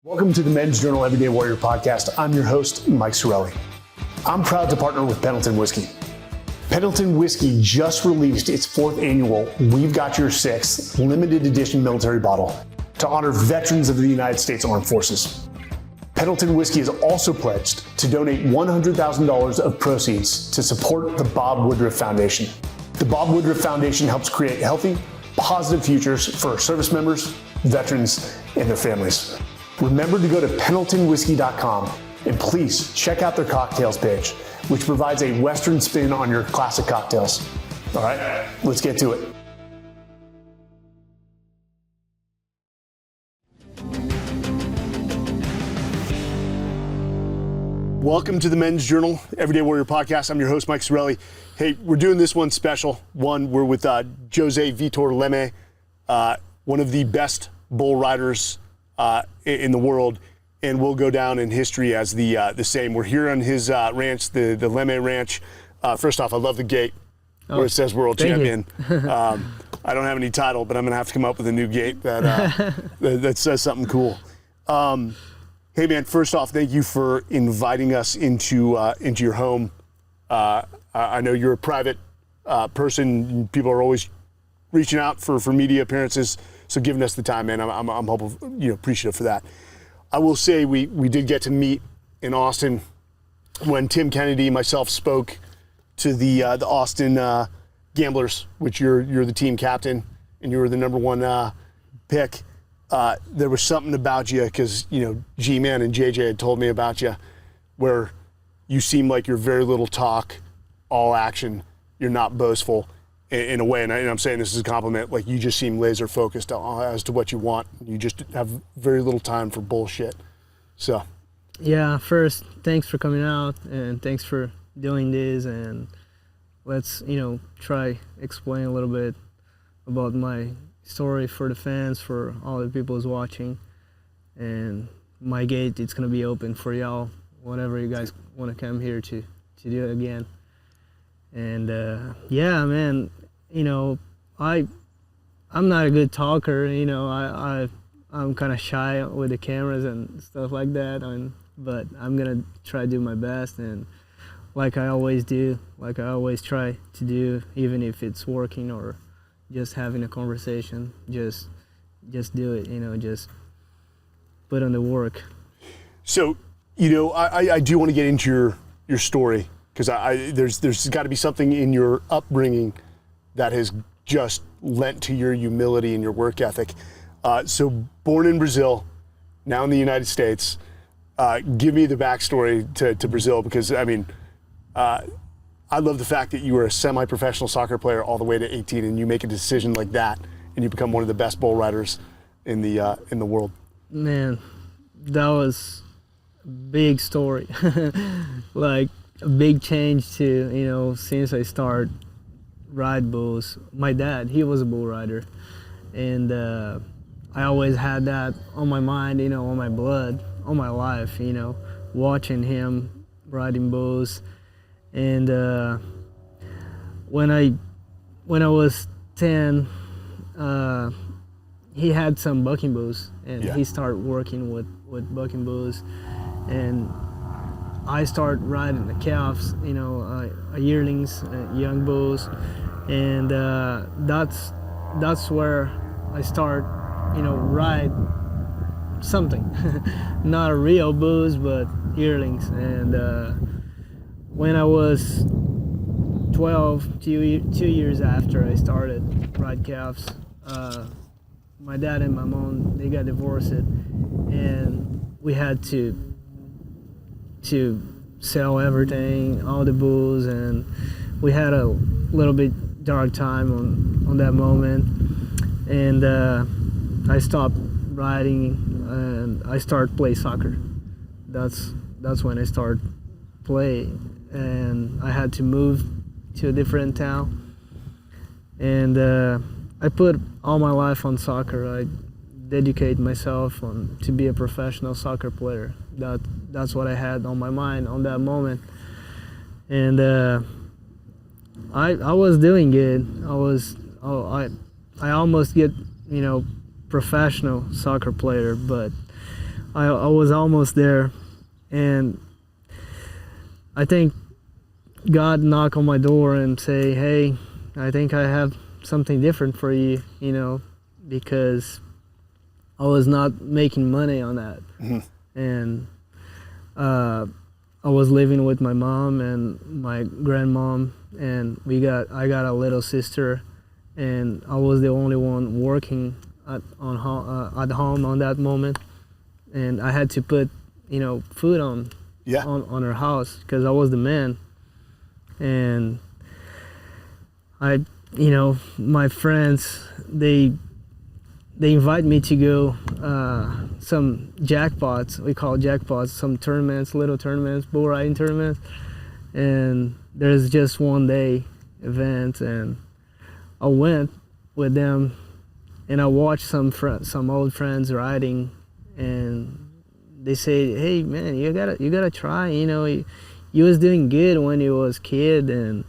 Welcome to the Men's Journal Everyday Warrior podcast. I'm your host, Mike Sarraille. I'm proud to partner with Pendleton Whiskey. Pendleton Whiskey just released its 4th annual We've Got Your 6th limited edition military bottle to honor veterans of the United States Armed Forces. Pendleton Whiskey is also pledged to donate $100,000 of proceeds to support the Bob Woodruff Foundation. The Bob Woodruff Foundation helps create healthy, positive futures for our service members, veterans, and their families. Remember to go to PendletonWhiskey.com and please check out their cocktails page, which provides a Western spin on your classic cocktails. All right, let's get to it. Welcome to the Men's Journal Everyday Warrior podcast. I'm your host, Mike Sarraille. Hey, we're doing this one special. We're with Jose Vitor Leme, one of the best bull riders in the world, and will go down in history as the same. We're here on his ranch, the Leme Ranch. First off, I love the gate where it says World Champion. I don't have any title, but I'm going to have to come up with a new gate that says something cool. Hey man, first off, thank you for inviting us into your home. I know you're a private person. People are always reaching out for media appearances. So giving us the time, man, I'm hopeful, appreciative for that. I will say we did get to meet in Austin when Tim Kennedy and myself spoke to the Austin Gamblers, which you're the team captain and you were the number 1 pick. There was something about you because G-Man and JJ had told me about you, where you seem like you're very little talk, all action. You're not boastful. In a way, and I'm saying this as a compliment, like you just seem laser focused as to what you want. You just have very little time for bullshit. So. Yeah, first, thanks for coming out and thanks for doing this, and let's, try explain a little bit about my story for the fans, for all the people who's watching. And my gate, it's gonna be open for y'all, whenever you guys wanna come here to do it again. And yeah, man, I'm not a good talker. I'm kind of shy with the cameras and stuff like that. But I'm gonna try to do my best, and like I always do, like I always try to do, even if it's working or just having a conversation, just do it. Just put on the work. So, I do want to get into your story. Because there's got to be something in your upbringing that has just lent to your humility and your work ethic. So born in Brazil, now in the United States. Give me the backstory to Brazil, because I love the fact that you were a semi-professional soccer player all the way to 18, and you make a decision like that, and you become one of the best bull riders in the world. Man, that was a big story. Like, a big change to, since I started ride bulls. My dad, he was a bull rider, and I always had that on my mind, on my blood, on my life, watching him riding bulls. And when I was 10, he had some bucking bulls, and he started working with bucking bulls, and I started riding the calves, yearlings, young bulls, and that's where I start, ride something, not real bulls, but yearlings. And when I was 12, 2 years after I started ride calves, my dad and my mom, they got divorced, and we had to sell everything, all the bulls, and we had a little bit dark time on that moment. And I stopped riding and I started play soccer. That's when I started play, and I had to move to a different town. And I put all my life on soccer. I dedicate myself to be a professional soccer player. That's what I had on my mind on that moment. And I was doing good. I almost get professional soccer player, but I was almost there, and I think God knocked on my door and say, hey, I think I have something different for you, you know, because I was not making money on that. Mm-hmm. And I was living with my mom and my grandmom, and I got a little sister, and I was the only one working at home on that moment, and I had to put, you know, food on her house because I was the man. And you know, my friends, they invite me to go some jackpots, we call jackpots, some tournaments, little tournaments, bull riding tournaments. And there's just one day event, and I went with them, and I watched some old friends riding, and they say, hey man, you gotta try, you know, you was doing good when you was kid, and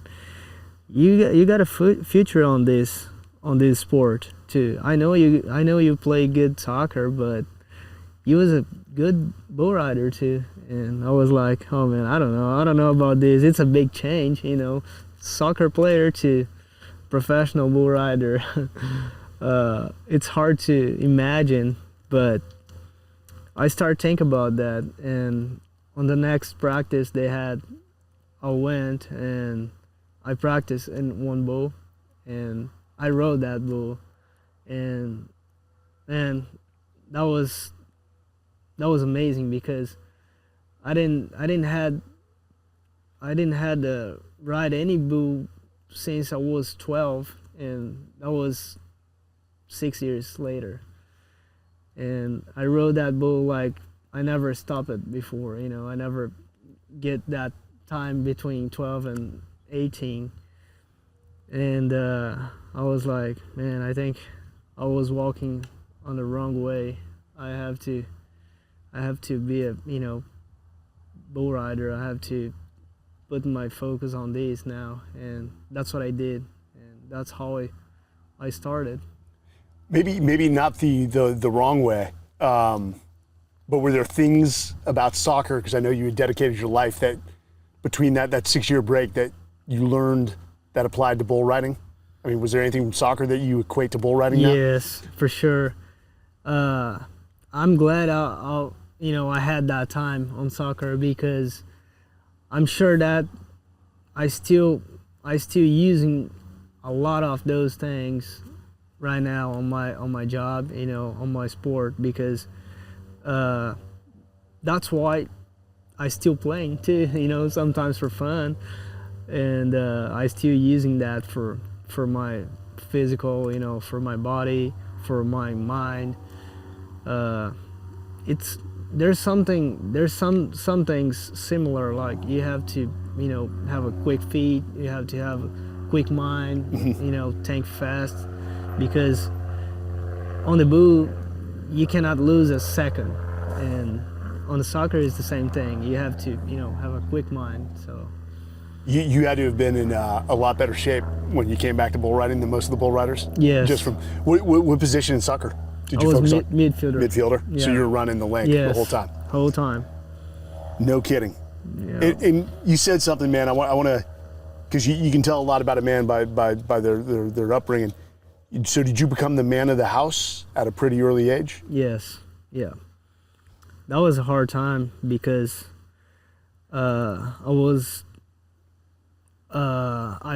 you got a future on this sport too. I know you play good soccer, but you was a good bull rider too. And I was like, oh man, I don't know about this. It's a big change, you know, soccer player to professional bull rider. It's hard to imagine, but I started thinking about that, and on the next practice they had, I went and I practiced in one bull, and I rode that bull, and man, that was amazing because I didn't had to ride any bull since I was 12, and that was 6 years later. And I rode that bull like I never stopped it before, you know, I never get that time between 12 and 18. And I was like, man, I think I was walking on the wrong way. I have to be a, you know, bull rider. I have to put my focus on this now, and that's what I did, and that's how I started. Maybe not the wrong way, but were there things about soccer, because I know you had dedicated your life, that between that 6-year break that you learned that applied to bull riding? I mean, was there anything from soccer that you equate to bull riding now? Yes, for sure. I'm glad I had that time on soccer, because I'm sure that I still using a lot of those things right now on my job, you know, on my sport, because that's why I still playing too, you know, sometimes for fun, and I still using that for my physical, you know, for my body, for my mind. There's some things similar, like you have to, you know, have a quick feet, you have to have a quick mind, you know, think fast, because on the bull you cannot lose a second, and on the soccer it's the same thing. You have to, you know, have a quick mind. So you had to have been in a lot better shape when you came back to bull riding than most of the bull riders. Yes. Just from what position in soccer did you focus on? Midfielder. Midfielder. Yeah. So you were running the length the whole time. Whole time. No kidding. Yeah. And you said something, man. I want to, because you can tell a lot about a man by their upbringing. So did you become the man of the house at a pretty early age? Yes. Yeah. That was a hard time, because I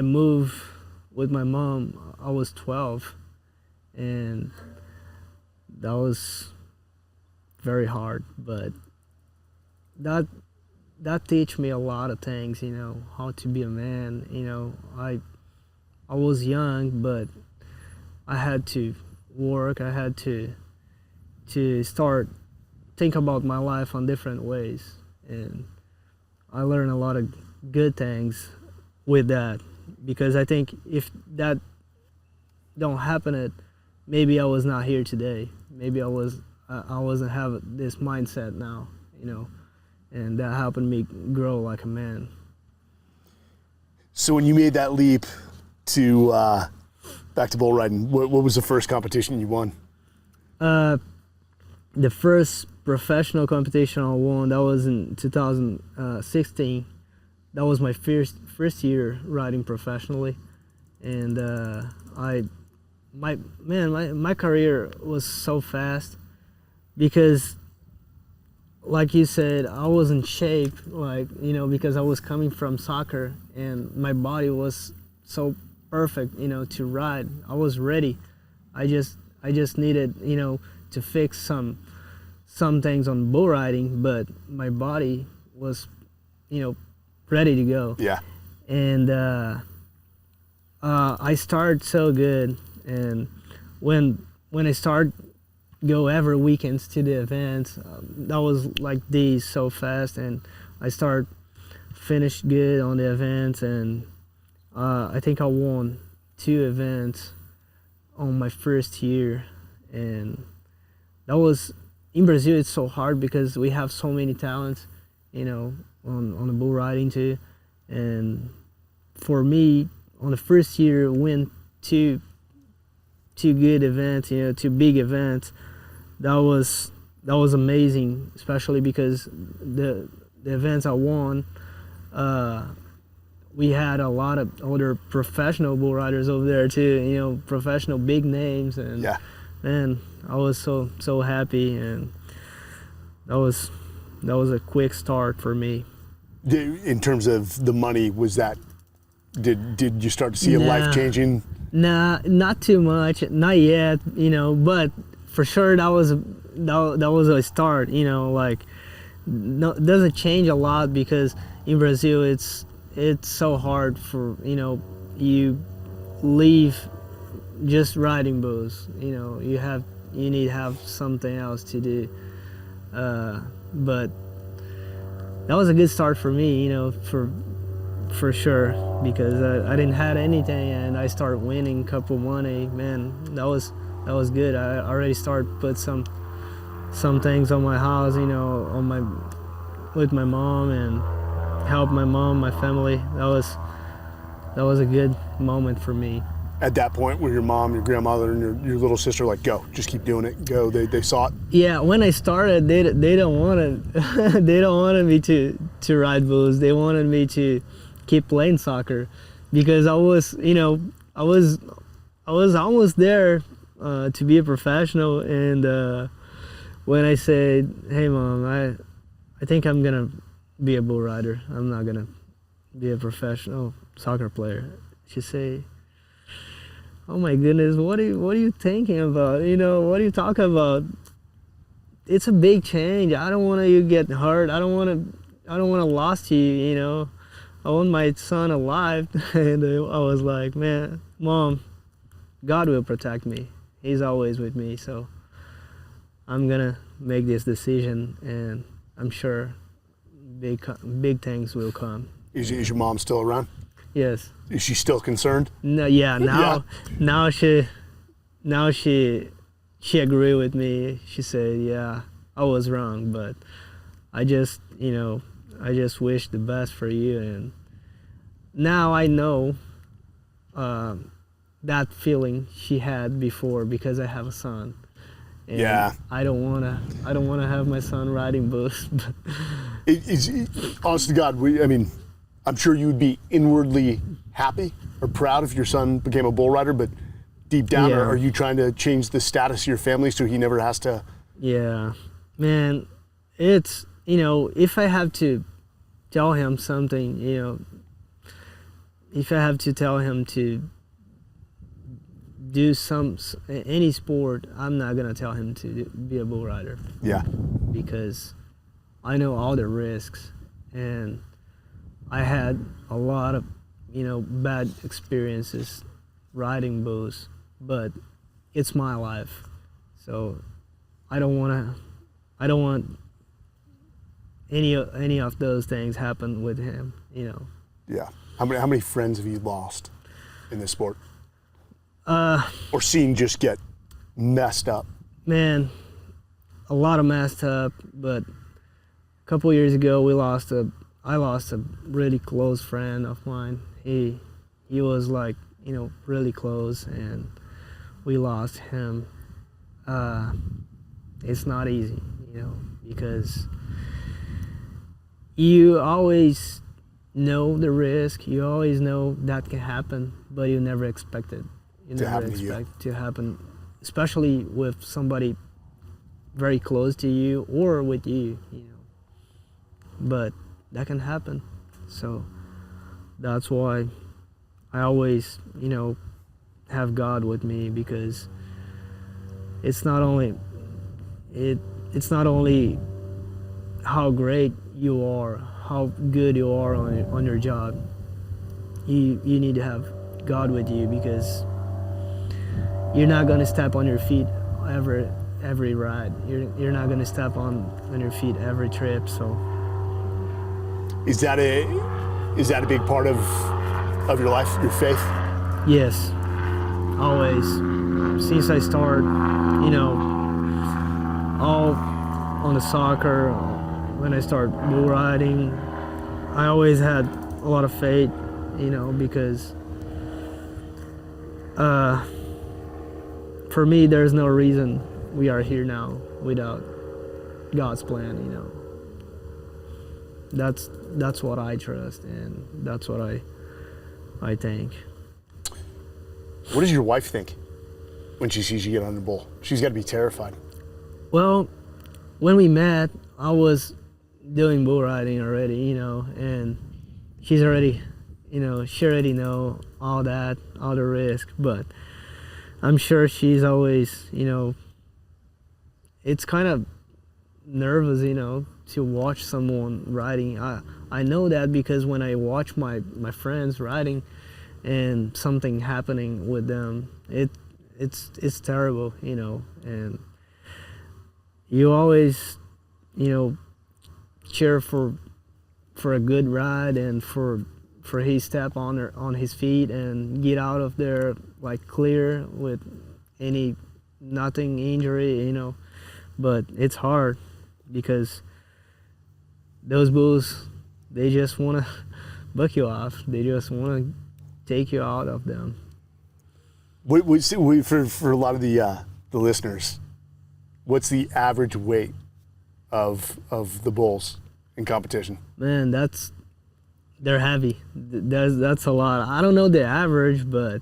moved with my mom. I was 12, and that was very hard, but that teach me a lot of things, you know, how to be a man. You know, I was young, but I had to work. I had to start think about my life on different ways, and I learned a lot of good things with that, because I think if that don't happen, maybe I was not here today. Maybe I wasn't have this mindset now, you know, and that helped me grow like a man. So when you made that leap to back to bull riding, what was the first competition you won? the first professional competition I won, that was in 2016. That was my first year riding professionally, and my career was so fast because, like you said, I was in shape, because I was coming from soccer and my body was so perfect, to ride. I was ready. I just needed, to fix some things on bull riding, but my body was, ready to go. Yeah. And I started so good, and when I start go every weekends to the events, that was like these so fast, and I finished good on the events, and I think I won 2 events on my first year. And that was, in Brazil it's so hard because we have so many talents, on the bull riding too. And for me, on the first year, win two good events, 2 big events. That was amazing, especially because the events I won, we had a lot of other professional bull riders over there too, professional big names, and yeah. Man, I was so happy, and that was a quick start for me. In terms of the money, was that, did you start to see a life changing? Nah, not too much, not yet, but for sure that was a start, no, it doesn't change a lot because in Brazil it's so hard for, you leave just riding bulls, you need to have something else to do, but that was a good start for me, for sure, because I didn't have anything and I started winning a couple money. Man, that was good. I already started put some things on my house, with my mom, and help my mom, my family. That was a good moment for me. At that point, were your mom, your grandmother, and your little sister like, go, just keep doing it, go? They saw it. Yeah, when I started, they don't want they don't wanted me to ride bulls. They wanted me to keep playing soccer, because I was almost there to be a professional. And when I said, "Hey, Mom, I think I'm gonna be a bull rider. I'm not gonna be a professional soccer player," she said, "Oh my goodness, what are you thinking about? What are you talking about? It's a big change. I don't want you to get hurt. I don't want to lose you. I want my son alive." And I was like, "Man, Mom, God will protect me. He's always with me. So I'm gonna make this decision, and I'm sure big things will come." Is your mom still around? Yes. Is she still concerned? No, yeah. Now she agreed with me. She said, "Yeah, I was wrong, but I just wish the best for you." And now I know that feeling she had before, because I have a son. And yeah. I don't wanna have my son riding bulls. Honest to God, I'm sure you would be inwardly happy or proud if your son became a bull rider, but deep down, Yeah. are you trying to change the status of your family so he never has to? Yeah, man, it's, if I have to tell him something, if I have to tell him to do any sport, I'm not gonna tell him to be a bull rider. Yeah. Because I know all the risks, and I had a lot of, bad experiences riding bulls, but it's my life, so I don't want any of those things happen with him. Yeah. How many friends have you lost in this sport? Or seen just get messed up? Man, a lot of messed up, but a couple years ago I lost a really close friend of mine. He was like, really close, and we lost him. it's not easy, because you always know the risk, you always know that can happen, but you never expect it. You never expect to happen, especially with somebody very close to you or with you, But that can happen. So that's why I always, have God with me, because it's not only how great you are, how good you are on your job. You need to have God with you, because you're not gonna step on your feet every ride. You're not gonna step on your feet every trip. So is that a big part of your life, your faith? yes, always. Since I started, all on the soccer, when I started bull riding, I always had a lot of faith, because for me, there's no reason we are here now without God's plan, That's what I trust, and that's what I think. What does your wife think when she sees you get on the bull? She's got to be terrified. Well, when we met, I was doing bull riding already, and she's already, she already know all the risk, but I'm sure she's always, it's kind of nervous, to watch someone riding. I know that because when I watch my friends riding and something happening with them, it's terrible, and you always, cheer for a good ride and for his step on his feet and get out of there like clear with nothing injury, but it's hard because those bulls, they just want to buck you off. They just want to take you out of them. For a lot of the listeners, what's the average weight of the bulls in competition? Man, they're heavy. That's a lot. I don't know the average, but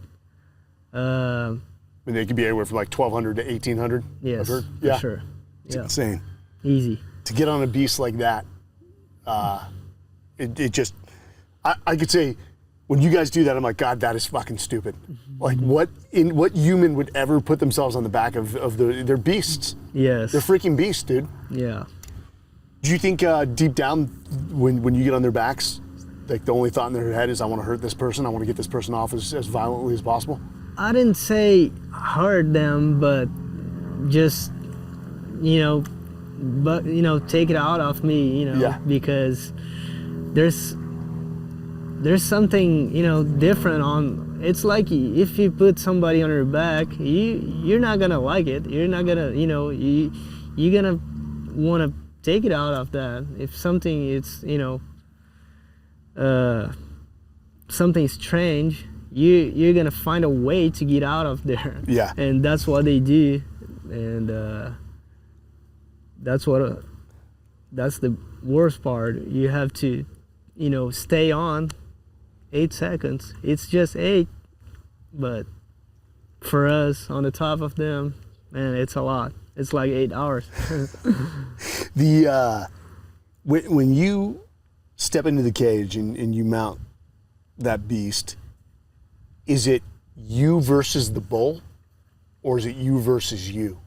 they could be anywhere from like 1,200 to 1,800. Yes, for sure. It's insane. Easy to get on a beast like that. It just, I could say, when you guys do that, I'm like, God, that is fucking stupid. Mm-hmm. Like, what human would ever put themselves on the back of their beasts? Yes. They're freaking beasts, dude. Yeah. Do you think deep down, when you get on their backs, like the only thought in their head is, I want to hurt this person, I want to get this person off as violently as possible? I didn't say hurt them, but just, take it out of me, because there's something, different on, it's like if you put somebody on your back, you're not gonna like it. You're not gonna, you're gonna want to take it out of that. If something is, something strange, you're gonna find a way to get out of there. Yeah. And that's what they do, and that's the worst part. You have to, stay on 8 seconds. It's just 8, but for us on the top of them, man, it's a lot. It's like 8 hours. When you step into the cage and you mount that beast, is it you versus the bull, or is it you versus you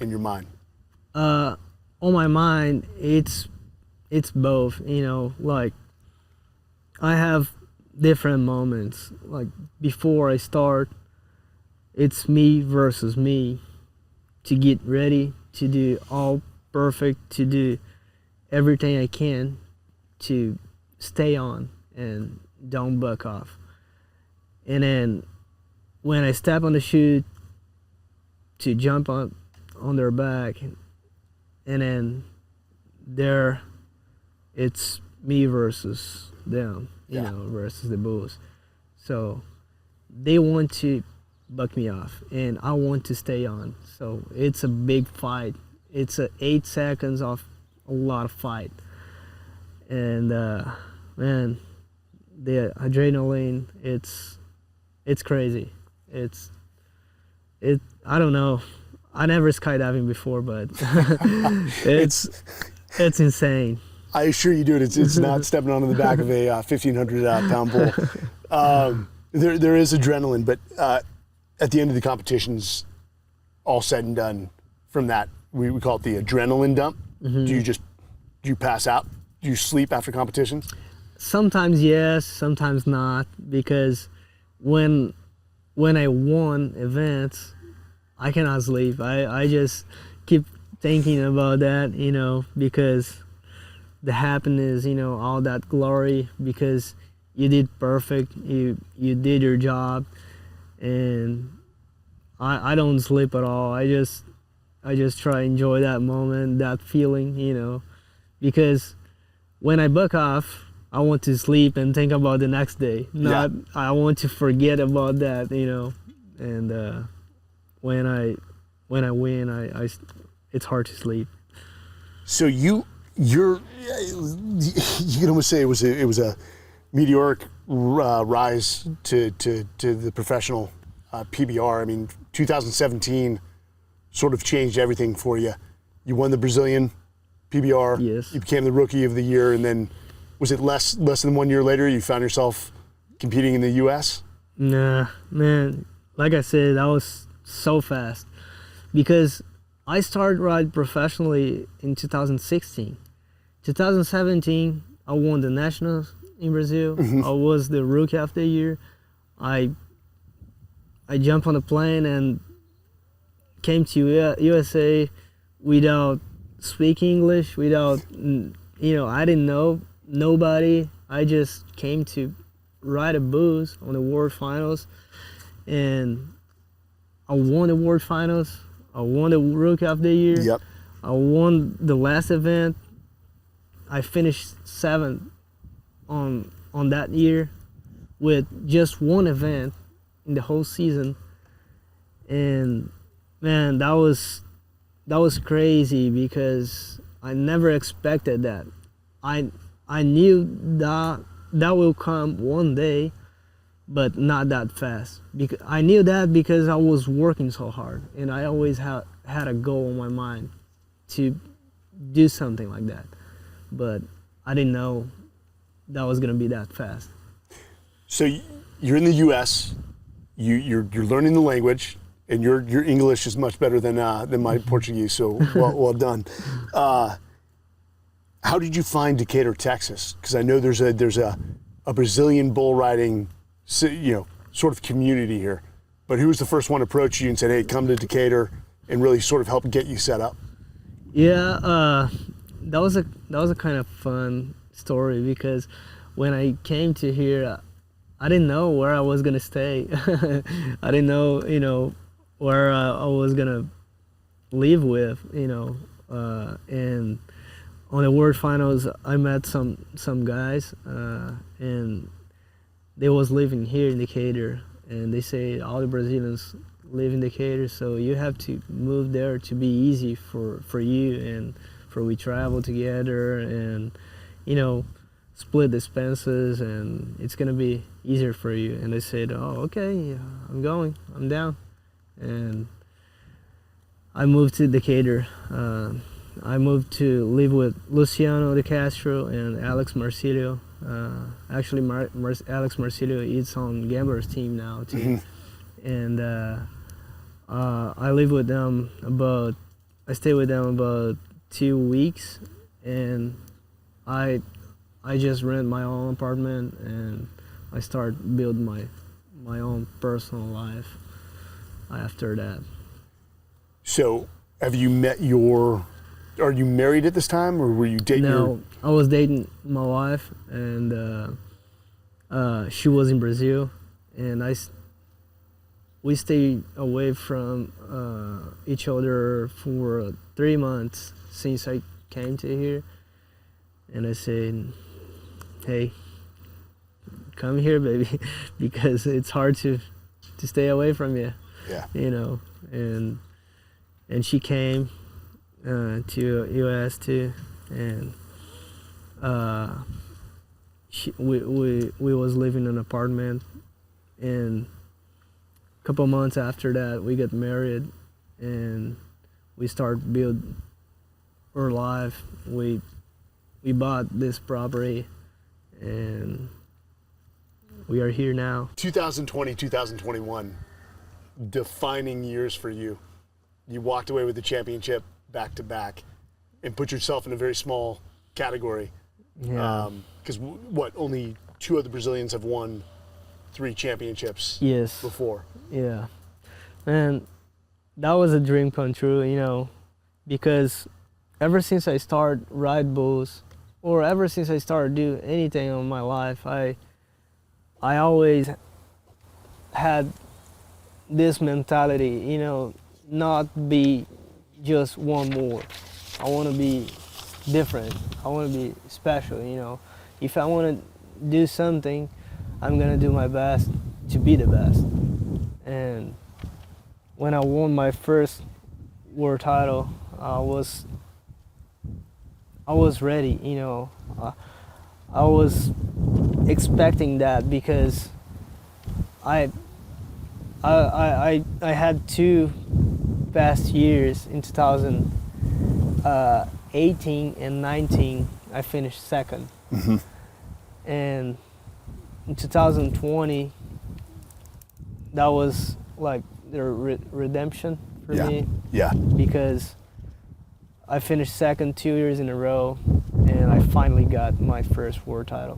in your mind? On my mind, it's both. Like I have different moments. Like before I start, it's me versus me, to get ready, to do all perfect, to do everything I can to stay on and don't buck off. And then when I step on the chute to jump on their back, and then there it's me versus them, versus the bulls. So they want to buck me off and I want to stay on. So it's a big fight. it's 8 seconds of a lot of fight. And man, the adrenaline, it's crazy. I don't know. I never skydiving before, but it's insane. I assure you, dude, it's not stepping onto the back of a 1,500 pound bull. There is adrenaline, but at the end of the competitions, all said and done, from that, we call it the adrenaline dump. Mm-hmm. Do you pass out? Do you sleep after competitions? Sometimes yes, sometimes not, because when I won events, I cannot sleep. I just keep thinking about that, because the happiness, all that glory, because you did perfect, you did your job, and I don't sleep at all. I just try to enjoy that moment, that feeling, because when I book off, I want to sleep and think about the next day. I want to forget about that, and when I win, I it's hard to sleep. So you can almost say it was a meteoric rise to the professional PBR. I mean, 2017 sort of changed everything for you. You won the Brazilian PBR. Yes. You became the Rookie of the Year, and then was it less than 1 year later you found yourself competing in the U.S.? Nah, man. Like I said, that was so fast, because I started riding professionally in 2016. 2017, I won the nationals in Brazil. Mm-hmm. I was the Rookie of the Year. I jumped on a plane and came to USA without speaking English, without, I didn't know nobody. I just came to ride a booth on the World Finals, and I won the World Finals. I won the Rookie of the Year. Yep. I won the last event. I finished 7th on that year with just one event in the whole season. And man, that was crazy, because I never expected that. I knew that will come one day, but not that fast. Because I knew that because I was working so hard, and I always had a goal in my mind to do something like that. But I didn't know that was gonna be that fast. So you're in the U.S. You're learning the language, and your English is much better than my Portuguese. So well done. How did you find Decatur, Texas? Because I know there's a Brazilian bull riding, sort of community here. But who was the first one to approach you and said, "Hey, come to Decatur," and really sort of help get you set up? Yeah, that was a kind of fun story, because when I came to here, I didn't know where I was gonna stay. I didn't know, where I was gonna live with, and on the World Finals, I met some guys, and they was living here in Decatur, and they say all the Brazilians live in Decatur, so you have to move there to be easy for you, and for we travel together, and split expenses, and it's gonna be easier for you. And they said, "Oh, okay, I'm down," and I moved to Decatur. I moved to live with Luciano Decatur and Alex Marcilio. Actually, Alex Marcilio is on Gambler's team now too. Mm-hmm. And I live with them I stayed with them about 2 weeks, and I just rent my own apartment, and I start building my own personal life after that. So, have you are you married at this time, or were you dating? No, I was dating my wife, and she was in Brazil, and we stayed away from each other for 3 months since I came to here. And I said, "Hey, come here, baby," because it's hard to stay away from you. Yeah. And she came. to US too, and we was living in an apartment, and a couple months after that we got married, and we start build our life. We bought this property, and we are here now. 2020, 2021, defining years for you. You walked away with the championship back to back and put yourself in a very small category. Yeah. Because only 2 other Brazilians have won 3 championships Yes. before. Yeah. Man, that was a dream come true, you know, because ever since I started ride bulls, or ever since I started do anything in my life, I always had this mentality, you know, not be just one more. I want to be different. I want to be special, you know. If I want to do something, I'm going to do my best to be the best. And when I won my first world title, I was ready, you know. I was expecting that because I had 2 past years in 2018 and 19. I finished second, and in 2020 that was like the redemption for me. Yeah. Because I finished second 2 years in a row, and I finally got my first world title.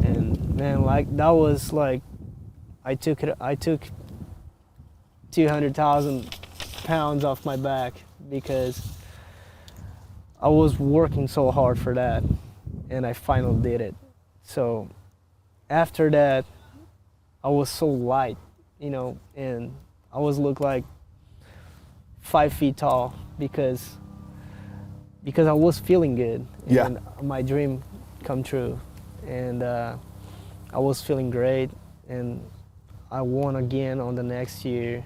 And man, like that was like I took 200,000 pounds off my back because I was working so hard for that, and I finally did it. So after that, I was so light, you know, and I was look like 5 feet tall because I was feeling good, and my dream come true, and I was feeling great, and I won again on the next year,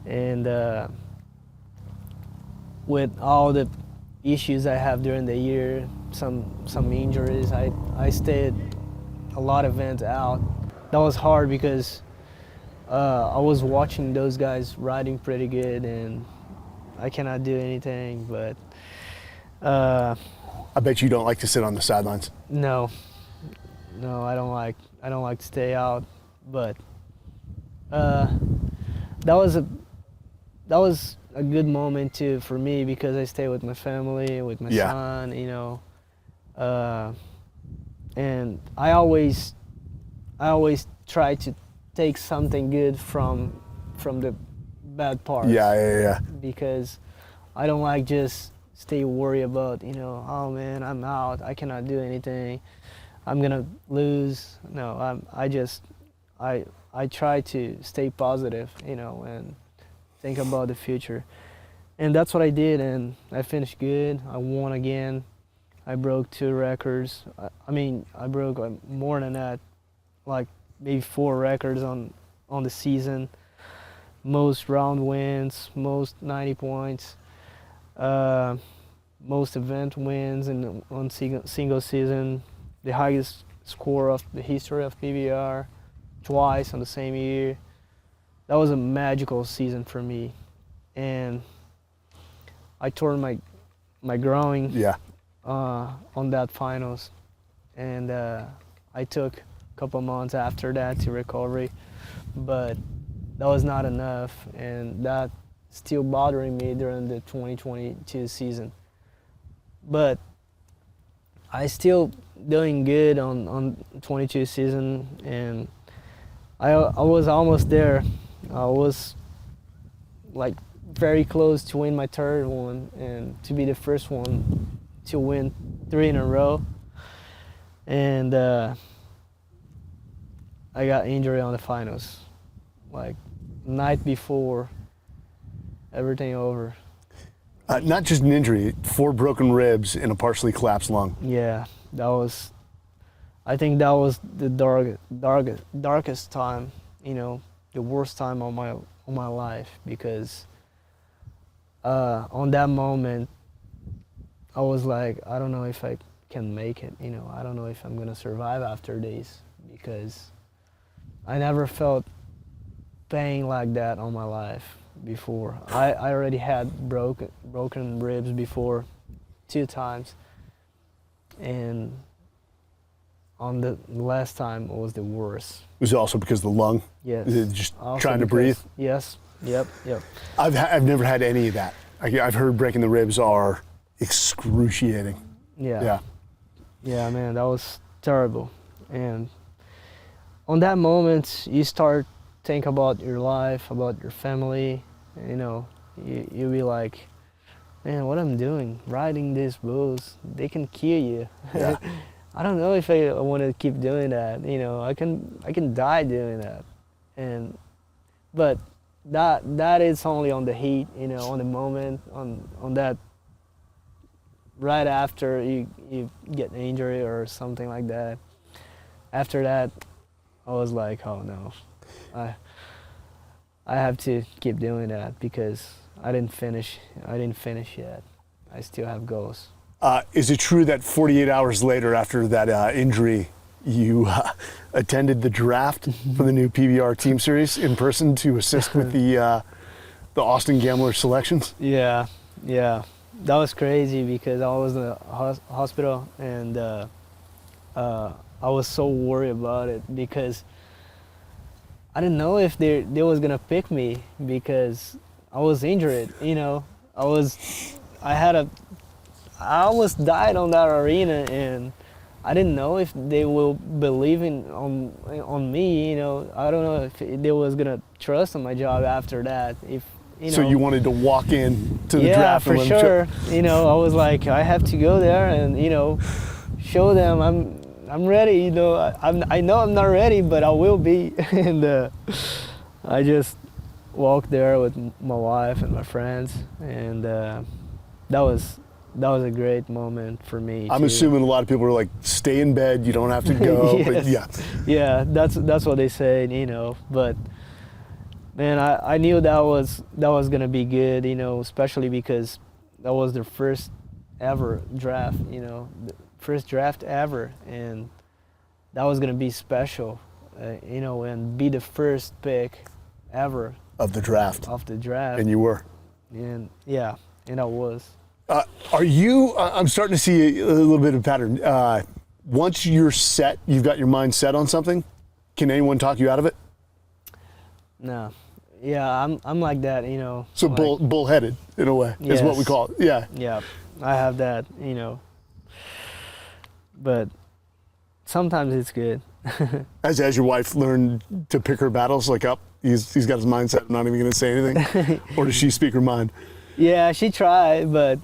and with all the issues I have during the year, some injuries, I stayed a lot of events out. That was hard because I was watching those guys riding pretty good, and I cannot do anything, but I bet you don't like to sit on the sidelines. No, I don't like to stay out, but that was a good moment too for me because I stay with my family, with my son, you know, and I always try to take something good from the bad parts. Yeah. Because I don't like just stay worried about, you know, oh man, I'm out, I cannot do anything, I'm gonna lose. No, I try to stay positive, you know, and think about the future. And that's what I did, and I finished good. I won again. I broke 2 records. I broke more than that, like maybe 4 records on the season. Most round wins, most 90 points, most event wins on single season, the highest score of the history of PBR, twice on the same year. That was a magical season for me, and I tore my groin on that finals, and I took a couple months after that to recovery, but that was not enough, and that still bothering me during the 2022 season. But I still doing good on 22 season, and I was almost there. I was like very close to win my 3rd one and to be the first one to win 3 in a row. And I got injured on the finals, like night before everything over. Not just an injury, 4 broken ribs and a partially collapsed lung. Yeah, I think that was the darkest time, you know, the worst time of my life, because on that moment, I was like, I don't know if I can make it. I don't know if I'm gonna survive after this, because I never felt pain like that on my life before. I already had broken ribs before 2 times, and on the last time it was the worst. It was also because of the lung? Yes. Just Also trying to because- breathe? Yes. Yep. I've never had any of that. I've heard breaking the ribs are excruciating. Yeah. Yeah, man, that was terrible. And on that moment, you start think about your life, about your family. You be like, man, what I'm doing, riding these bulls, they can kill you. Yeah. I don't know if I want to keep doing that. I can die doing that. But that is only on the heat, on the moment, on that right after you get an injury or something like that. After that, I was like, oh no, I have to keep doing that, because I didn't finish yet. I still have goals. Is it true that 48 hours later after that injury, you attended the draft for the new PBR team series in person to assist with the Austin Gambler selections? Yeah. That was crazy, because I was in the hospital, and I was so worried about it, because I didn't know if they was gonna pick me, because I was injured. I almost died on that arena, and I didn't know if they will believe on me. I don't know if they was gonna trust on my job after that. So you wanted to walk in to the yeah, draft? for sure. I was like, I have to go there and show them I'm ready. I know I'm not ready, but I will be. And I just walked there with my wife and my friends, and that was a great moment for me. I'm assuming a lot of people are like, stay in bed, you don't have to go. Yes. But yeah. Yeah, that's what they say, But man, I knew that was gonna be good, especially because that was their first ever draft, the first draft ever, and that was gonna be special, and be the first pick ever Of the draft. And you were. And yeah, and I was. Are you? I'm starting to see a little bit of a pattern. Once you're set, you've got your mind set on something. Can anyone talk you out of it? No. Yeah, I'm like that, So like, bullheaded in a way is what we Yes. call it. Yeah. Yeah, I have that, but sometimes it's good. As your wife learned to pick her battles, like up, he's got his mind set. I'm not even going to say anything. Or does she speak her mind? Yeah, she tried, but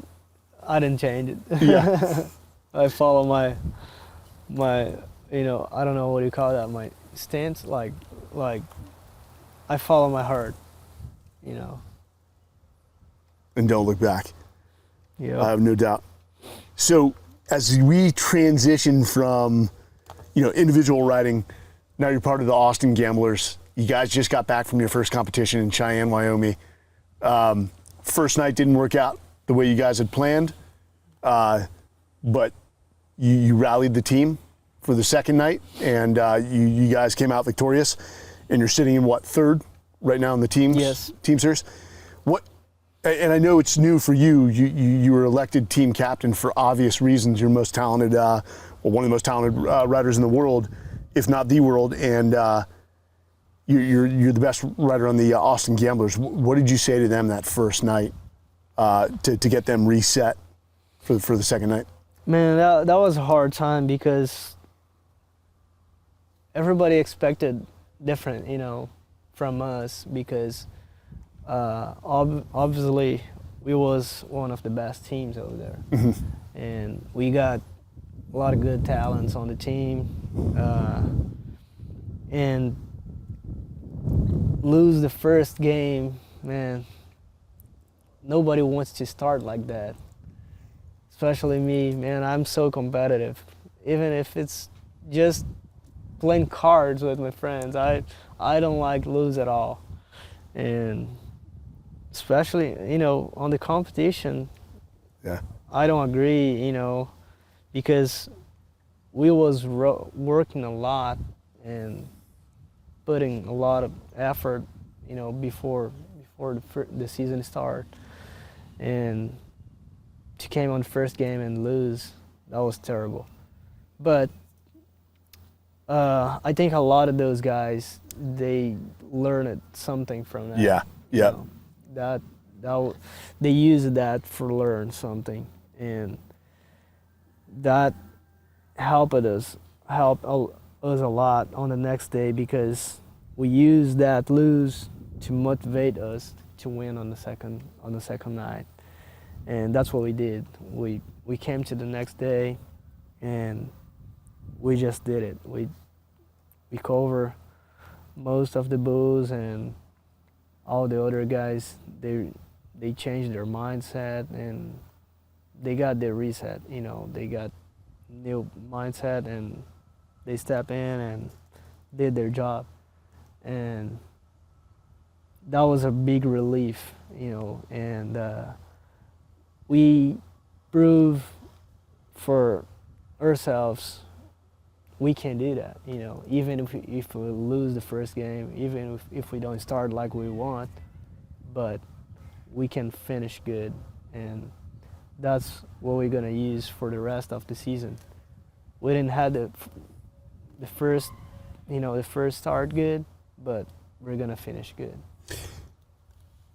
I didn't change it. Yeah. I follow my I don't know what you call that, my stance, like I follow my heart, And don't look back. Yeah. I have no doubt. So as we transition from, individual riding, now you're part of the Austin Gamblers. You guys just got back from your first competition in Cheyenne, Wyoming. First night didn't work out the way you guys had planned, but you rallied the team for the second night, and you guys came out victorious. And you're sitting in third right now in the team series. And I know it's new for you. You were elected team captain for obvious reasons. You're most talented, one of the most talented riders in the world, if not the world. And you're the best rider on the Austin Gamblers. What did you say to them that first night to get them reset for the second night? Man, that was a hard time, because everybody expected different, from us, because obviously we was one of the best teams over there. Mm-hmm. And we got a lot of good talents on the team, and lose the first game, man, nobody wants to start like that, especially me, man. I'm so competitive, even if it's just playing cards with my friends. I don't like lose at all. And especially, on the competition. Yeah. I don't agree, because we was working a lot and putting a lot of effort, before the season start, and to came on the first game and lose, that was terrible. But I think a lot of those guys, they learned something from that. Yeah. Yeah. That they use that for learn something, and that helped us a lot on the next day, because we use that lose to motivate us to win on the second night, and that's what we did. We came to the next day, and we just did it. We cover most of the bulls, and all the other guys, they changed their mindset, and they got their reset. They got new mindset, and they step in and did their job, and that was a big relief. And we prove for ourselves we can do that. Even if we lose the first game, even if we don't start like we want, but we can finish good, and that's what we're gonna use for the rest of the season. We didn't have the first start good, but we're gonna finish good.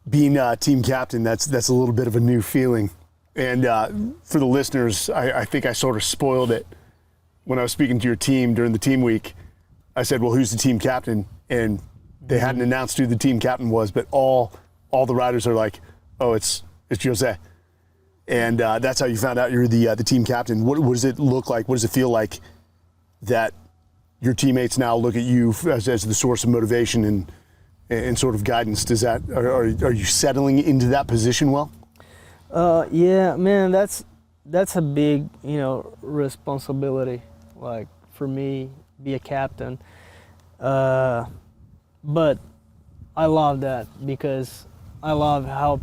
Being team captain, that's a little bit of a new feeling, and for the listeners, I think I sort of spoiled it when I was speaking to your team during the team week. I said, "Well, who's the team captain?" And they hadn't announced who the team captain was, but all the riders are like, "Oh, it's Jose." And that's how you found out you're the team captain. What does it look like? What does it feel like that your teammates now look at you as the source of motivation and sort of guidance? Are you settling into that position well? Yeah, man, that's a big responsibility. Like for me, be a captain. But I love that, because I love how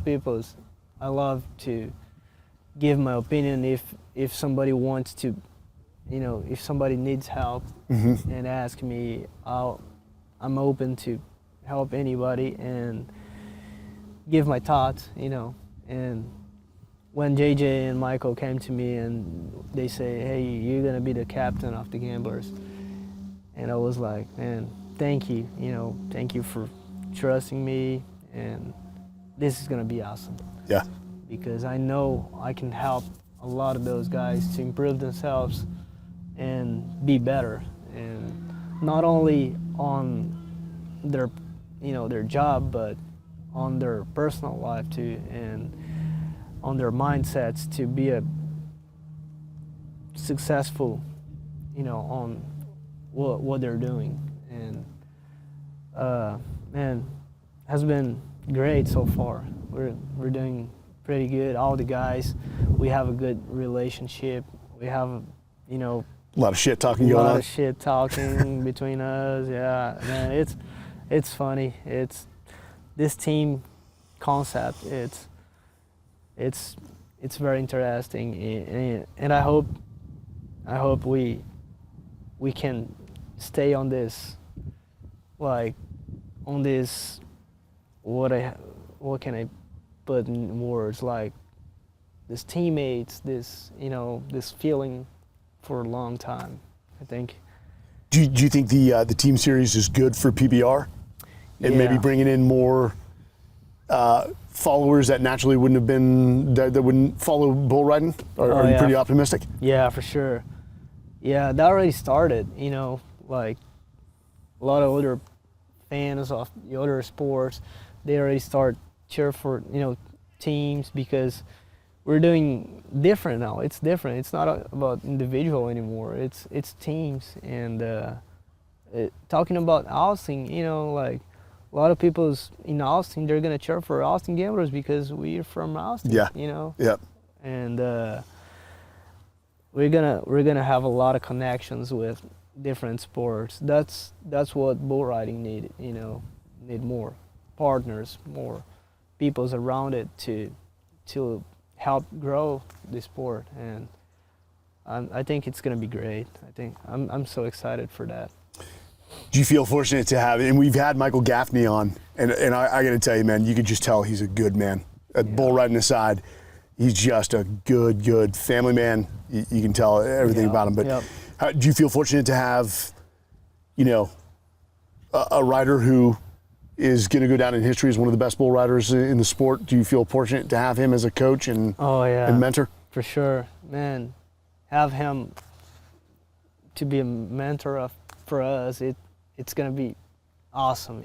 I love to give my opinion if somebody wants to, if somebody needs help, and ask me, I'm open to help anybody and give my thoughts, and when JJ and Michael came to me and they say, "Hey, you're gonna be the captain of the Gamblers," and I was like, "Man, thank you, thank you for trusting me, and this is gonna be awesome." Yeah. Because I know I can help a lot of those guys to improve themselves and be better, and not only on their job, but on their personal life too, and on their mindsets to be a successful, on what they're doing. And man, has been great so far. We're doing pretty good. All the guys, we have a good relationship. We have a lot of shit talking going on. A lot of shit talking between us. Yeah, man, it's funny. It's this team concept. It's very interesting, and I hope we can stay on this, what can I put in words, like this teammates, this feeling for a long time, I think. Do you think the team series is good for PBR, and maybe bringing in more followers that naturally wouldn't have been that wouldn't follow bull riding? Are you pretty optimistic? Yeah, for sure. Yeah, that already started. Like a lot of other fans of the other sports, they already start cheer for teams, because we're doing different now. It's different. It's not about individual anymore. It's teams. And talking about Austin, like a lot of people in Austin, they're gonna cheer for Austin Gamblers because we're from Austin. Yeah. Yep. And we're gonna have a lot of connections with different sports. That's what bull riding need. Need more partners, more peoples around it to help grow the sport, and I think it's gonna be great. I think I'm so excited for that. Do you feel fortunate to have, and we've had Michael Gaffney on, and I got to tell you, man, you could just tell he's a good man. Bull riding aside, he's just a good family man. You can tell everything about him. But do you feel fortunate to have, a rider who is going to go down in history as one of the best bull riders in the sport? Do you feel fortunate to have him as a coach and mentor? For sure, man. Have him to be a mentor for us. It's gonna be awesome.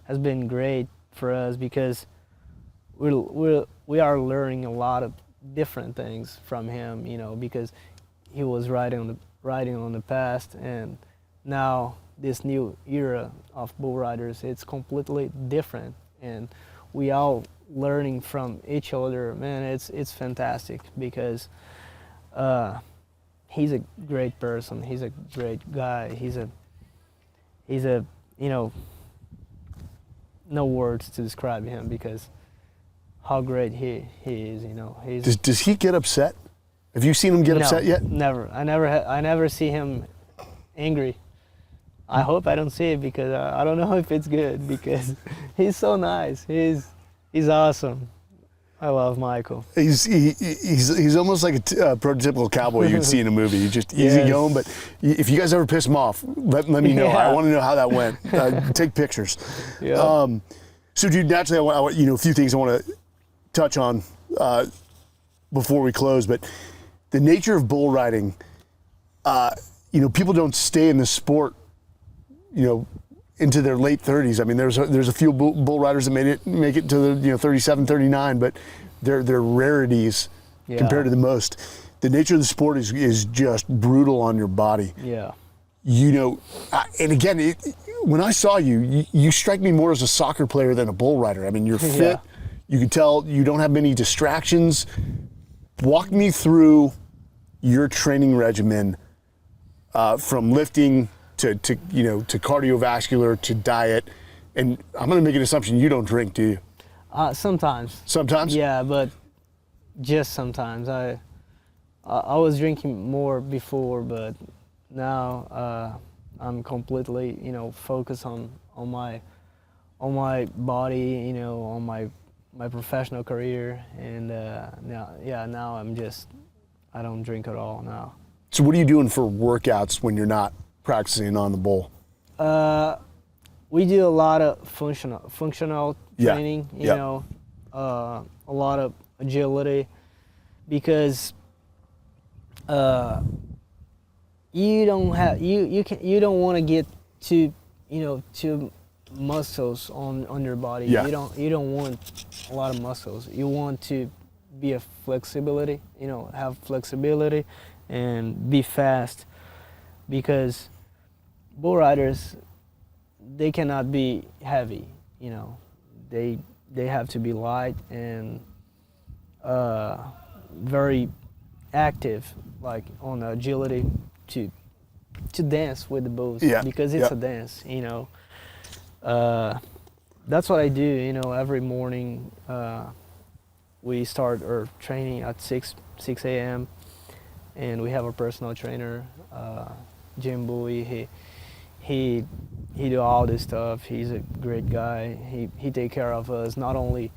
Has been great for us because we are learning a lot of different things from him. Because he was riding on the past, and now this new era of bull riders, it's completely different, and we all learning from each other. Man, it's fantastic because he's a great person. He's a great guy. He's a no words to describe him because how great he is. Does he get upset? Have you seen him get upset yet? Never. I never see him angry. I hope I don't see it because I don't know if it's good because he's so nice. He's awesome. I love Michael. He's almost like a prototypical cowboy you'd see in a movie. He's just easy going, but if you guys ever piss him off, let me know. I want to know how that went. Take pictures. Yeah. So, dude, naturally, I want a few things I want to touch on before we close, but the nature of bull riding, people don't stay in the sport, into their late 30s. I mean, there's a few bull riders that make it to the 37, 39, but they're rarities compared to the most. The nature of the sport is just brutal on your body. Yeah. And again, when I saw you strike me more as a soccer player than a bull rider. I mean, you're fit. You can tell you don't have many distractions. Walk me through your training regimen from lifting to cardiovascular to diet, and I'm going to make an assumption you don't drink, do you? Sometimes. Sometimes? Yeah, but just sometimes. I was drinking more before, but now I'm completely focused on my body, on my professional career, and now I don't drink at all now. So what are you doing for workouts when you're not practicing on the bull? We do a lot of functional training, a lot of agility, because you don't want to get too muscles on your body. You don't want a lot of muscles. You want to be a flexibility, have flexibility and be fast, because bull riders, they cannot be heavy, they have to be light and very active, like on agility to dance with the bulls, because it's a dance, That's what I do, every morning. We start our training at 6 a.m. and we have a personal trainer, Jim Bowie. He do all this stuff. He's a great guy. He take care of us, not only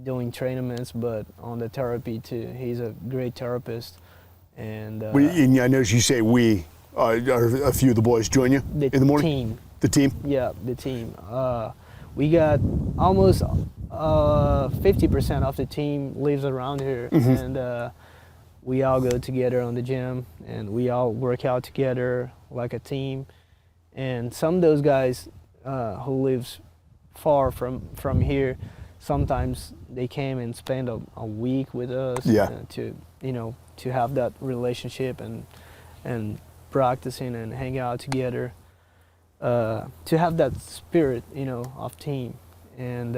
doing trainaments, but on the therapy too. He's a great therapist. And and I notice you say we. Are a few of the boys join you in the morning? The team? Yeah, the team. We got almost 50% of the team lives around here, and we all go together on the gym, and we all work out together like a team. And some of those guys who lives far from here, sometimes they came and spend a week with us to have that relationship and practicing and hang out together, to have that spirit, of team. And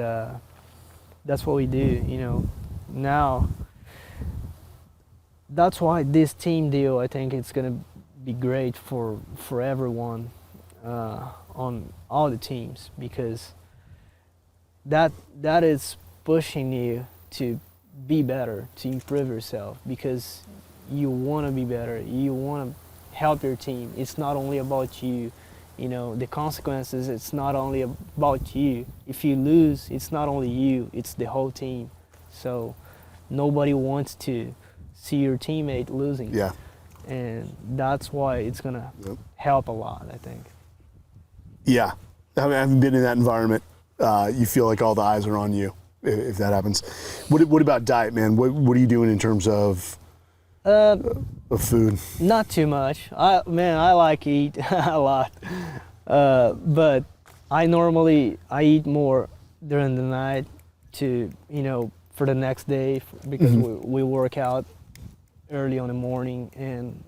that's what we do, Now, that's why this team deal, I think it's going to be great for everyone on all the teams, because that is pushing you to be better, to improve yourself, because you want to be better. You want to help your team. It's not only about you. You know, the consequences, it's not only about you. If you lose, it's not only you, it's the whole team. So nobody wants to see your teammate losing. Yeah. And that's why it's going to help a lot, I think. Yeah. I haven't been in that environment. You feel like all the eyes are on you if that happens. What about diet, man? What are you doing in terms of food? Not too much. I like eat a lot. But I eat more during the night to, for the next day, because we work out early in the morning, and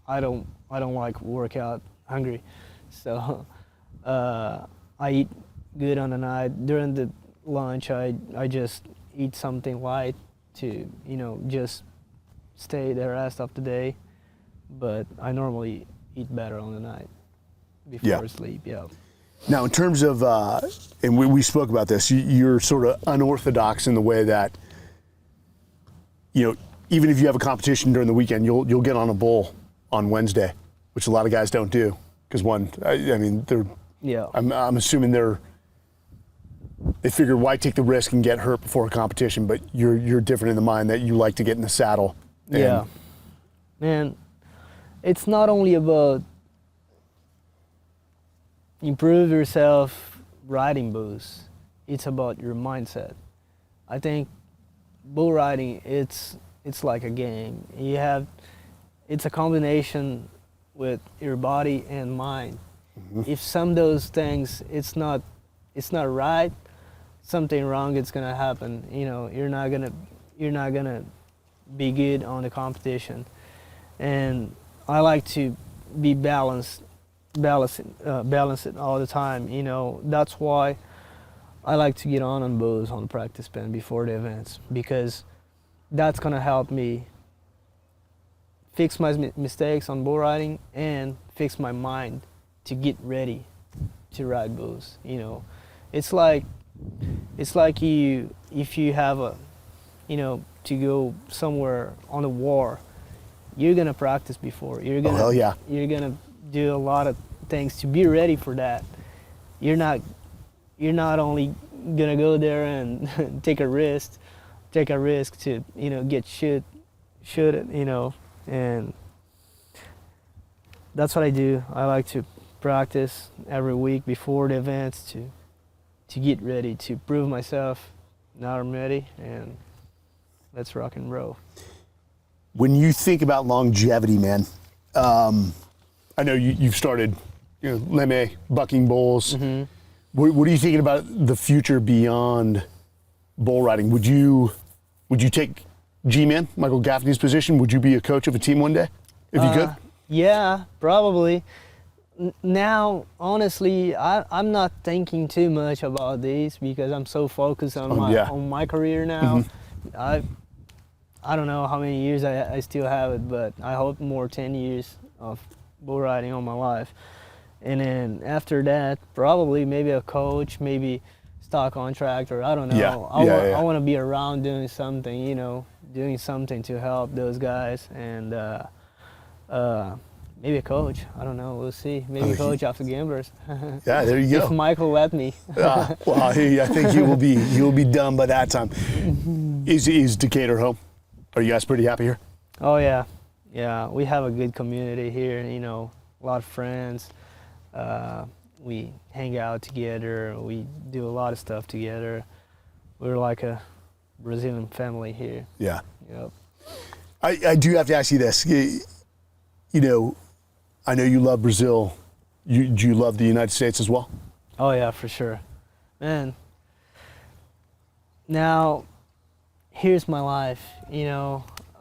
I don't like work out hungry. So I eat good on the night. During the lunch, I just eat something light to, just stay the rest of the day. But I normally eat better on the night before sleep. Yeah. Now, in terms of, and we spoke about this, you're sort of unorthodox in the way that, even if you have a competition during the weekend, you'll get on a bull on Wednesday, which a lot of guys don't do. Because I'm assuming they figure why take the risk and get hurt before a competition, but you're different in the mind that you like to get in the saddle. Yeah. Man, it's not only about improve yourself riding bulls, it's about your mindset. I think bull riding, it's like a game. It's a combination with your body and mind. If some of those things it's not right, something wrong is gonna happen. You're not gonna be good on the competition. And I like to be balanced it all the time. That's why I like to get on bulls on the practice pen before the events, because that's gonna help me fix my mistakes on bull riding and fix my mind to get ready to ride bulls. It's like if you have to go somewhere on a war, you're gonna practice before. You're gonna do a lot of things to be ready for that. You're not only gonna go there and take a risk to get shot, and that's what I do. I like to practice every week before the events to get ready, to prove myself. Now I'm ready, and let's rock and roll. When you think about longevity, man, I know you've started, Leme, bucking bulls. What are you thinking about the future beyond bull riding? Would you take G-Man, Michael Gaffney's position? Would you be a coach of a team one day if you could? Yeah, probably. Now, honestly, I'm not thinking too much about this because I'm so focused on my career now. I don't know how many years I still have it, but I hope more 10 years of bull riding on my life. And then after that, probably maybe a coach, maybe stock contractor, I don't know. I want to be around doing something, doing something to help those guys, and maybe a coach. I don't know. We'll see. Maybe a coach after Gamblers. Yeah, there you go. If Michael let me. Well, I think you'll be done by that time. Is Decatur home? Are you guys pretty happy here? Oh yeah. We have a good community here. A lot of friends. We hang out together. We do a lot of stuff together. We're like a Brazilian family here. Yeah. Yep. I do have to ask you this. I know you love Brazil. Do you love the United States as well? Oh yeah, for sure. Man. Now, here's my life.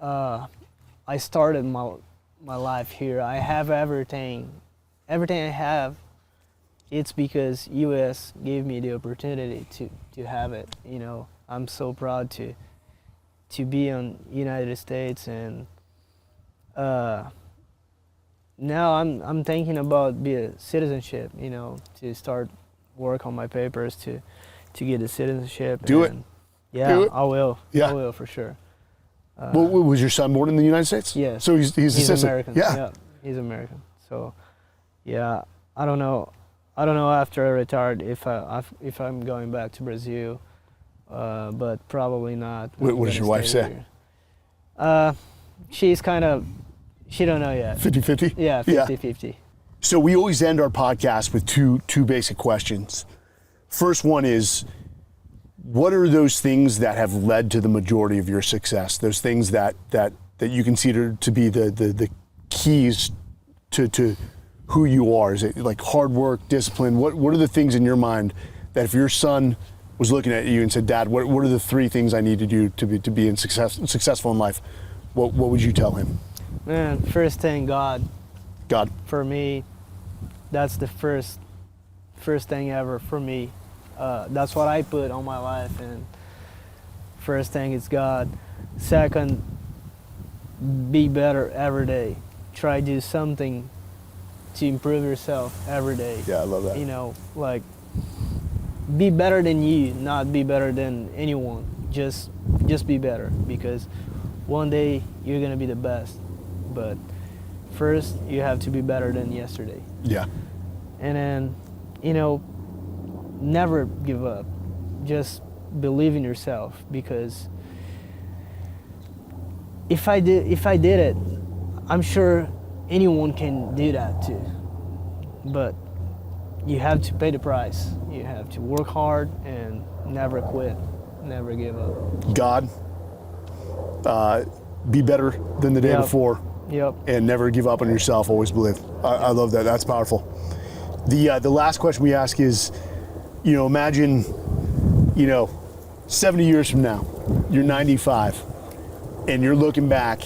I started my life here. I have everything. Everything I have, it's because U.S. gave me the opportunity to have it. I'm so proud to be in United States, and now I'm thinking about be a citizenship. To start work on my papers to get a citizenship. Do it. Yeah, do it? I will. Yeah. I will for sure. Well, was your son born in the United States? Yeah. So he's a citizen. American. Yeah. He's American. So, yeah, I don't know. I don't know after I retired if I'm going back to Brazil, but probably not. What does your wife say? She's kind of, she don't know yet. 50-50? Yeah, 50-50. So we always end our podcast with two basic questions. First one is, what are those things that have led to the majority of your success? Those things that you consider to be the keys to who you are? Is it like hard work, discipline? What are the things in your mind that if your son was looking at you and said, Dad, what are the 3 things I need to do to be successful in life? What would you tell him? Man, first thing, God. God. For me, that's the first thing ever for me. That's what I put on my life, and first thing is God. Second, be better every day. Try to do something to improve yourself every day. Yeah, I love that. You know, like, be better than you, not be better than anyone. Just be better, because one day you're gonna be the best. But first, you have to be better than yesterday. Yeah. And then, you know, never give up. Just believe in yourself, because if I did it, I'm sure anyone can do that too. But you have to pay the price. You have to work hard and never quit, never give up. God, be better than the day before. Yep. And never give up on yourself. Always believe. I love that. That's powerful. The last question we ask is, imagine, 70 years from now, you're 95, and you're looking back.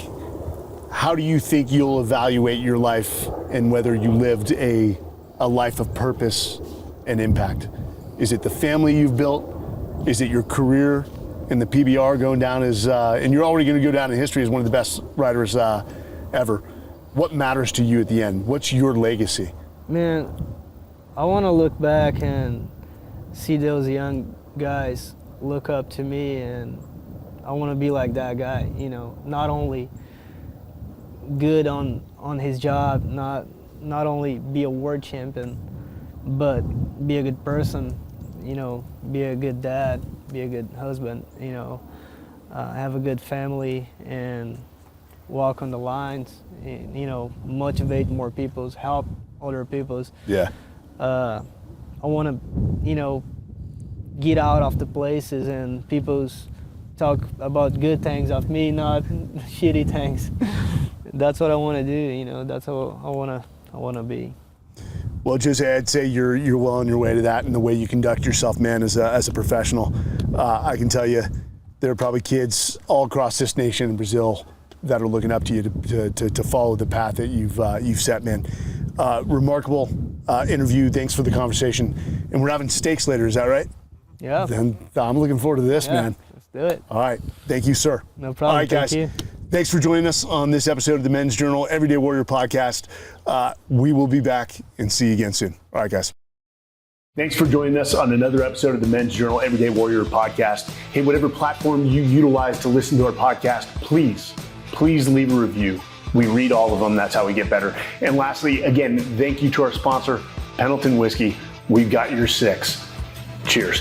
How do you think you'll evaluate your life and whether you lived a life of purpose and impact? Is it the family you've built? Is it your career in the PBR going down as, and you're already going to go down in history as one of the best riders ever? What matters to you at the end? What's your legacy? Man, I want to look back and see those young guys look up to me, and I want to be like that guy, not only good on his job, not only be a world champion, but be a good person, be a good dad, be a good husband, have a good family, and walk on the lines, motivate more people's, help other people's. Yeah. I want to, get out of the places and people's talk about good things of me, not shitty things. That's what I want to do, that's how I want to be. Well, Jose, I'd say you're well on your way to that, and the way you conduct yourself, man, as a professional. I can tell you, there are probably kids all across this nation in Brazil that are looking up to you to follow the path that you've set, man. Remarkable interview. Thanks for the conversation. And we're having steaks later, is that right? Yeah. Then I'm looking forward to this, man. Let's do it. All right. Thank you, sir. No problem. All right, guys. Thank you. Thanks for joining us on this episode of the Men's Journal Everyday Warrior podcast. We will be back and see you again soon. All right, guys. Thanks for joining us on another episode of the Men's Journal Everyday Warrior podcast. Hey, whatever platform you utilize to listen to our podcast, please leave a review. We read all of them. That's how we get better. And lastly, again, thank you to our sponsor, Pendleton Whiskey. We've got your 6. Cheers.